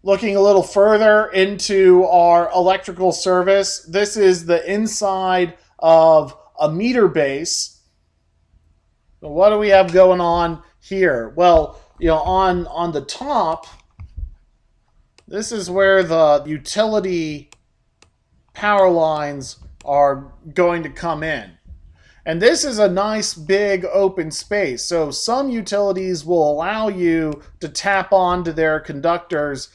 Looking a little further into our electrical service, this is the inside of a meter base. So what do we have going on here? Well, on the top, this is where the utility power lines are going to come in. And this is a nice big open space. So some utilities will allow you to tap onto their conductors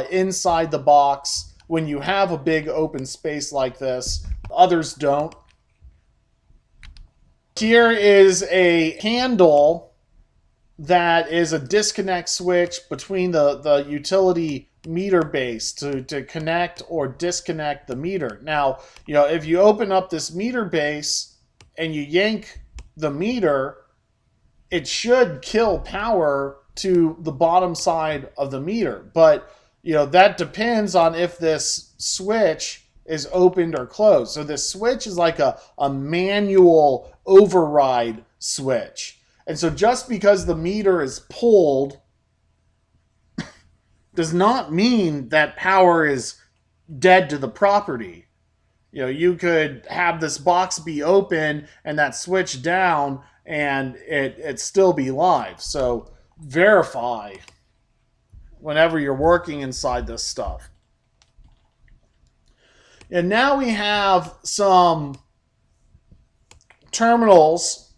inside the box when you have a big open space like this. Others don't. Here is a handle that is a disconnect switch between the utility meter base to connect or disconnect the meter. Now, if you open up this meter base and you yank the meter, it should kill power to the bottom side of the meter. But, that depends on if this switch is opened or closed. So this switch is like a manual override switch. And so just because the meter is pulled does not mean that power is dead to the property. You could have this box be open and that switch down and it still be live. So verify whenever you're working inside this stuff. And now we have some terminals.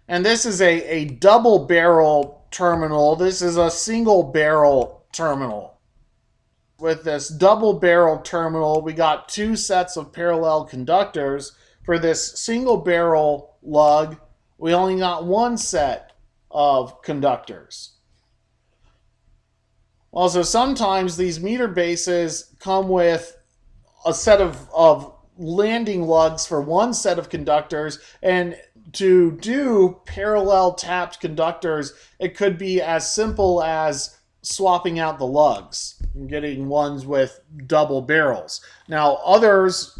And this is a double barrel terminal. This is a single barrel terminal. With this double barrel terminal, we got two sets of parallel conductors. For this single barrel lug, we only got one set of conductors. Also, sometimes these meter bases come with a set of landing lugs for one set of conductors, and to do parallel tapped conductors, it could be as simple as swapping out the lugs and getting ones with double barrels. Now, others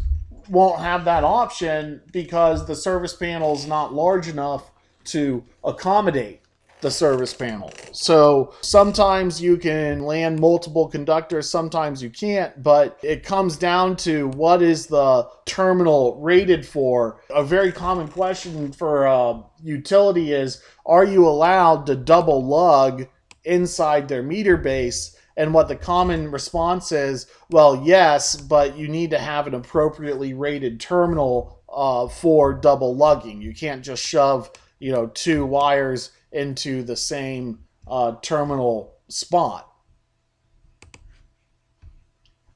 won't have that option because the service panel is not large enough to accommodate the service panel. So sometimes you can land multiple conductors, sometimes you can't, but it comes down to what is the terminal rated for. A very common question for a utility is, are you allowed to double lug inside their meter base? And what the common response is, well, yes, but you need to have an appropriately rated terminal for double lugging. You can't just shove, two wires into the same terminal spot.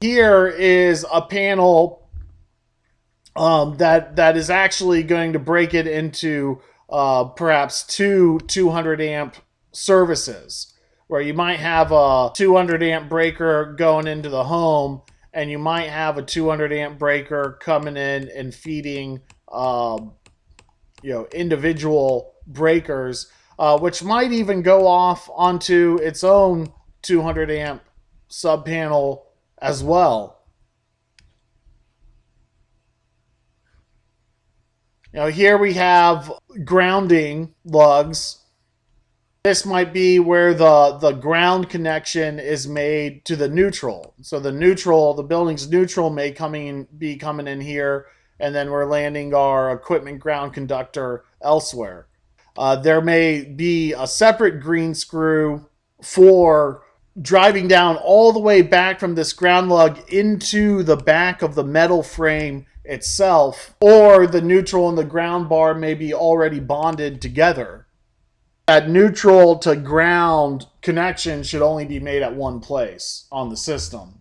Here is a panel that is actually going to break it into perhaps two 200 amp services, where you might have a 200 amp breaker going into the home, and you might have a 200 amp breaker coming in and feeding individual breakers, which might even go off onto its own 200 amp sub panel as well. Here we have grounding lugs. This might be where the ground connection is made to the neutral. So the building's neutral may be coming in here, and then we're landing our equipment ground conductor elsewhere. There may be a separate green screw for driving down all the way back from this ground lug into the back of the metal frame itself, or the neutral and the ground bar may be already bonded together. That neutral to ground connection should only be made at one place on the system.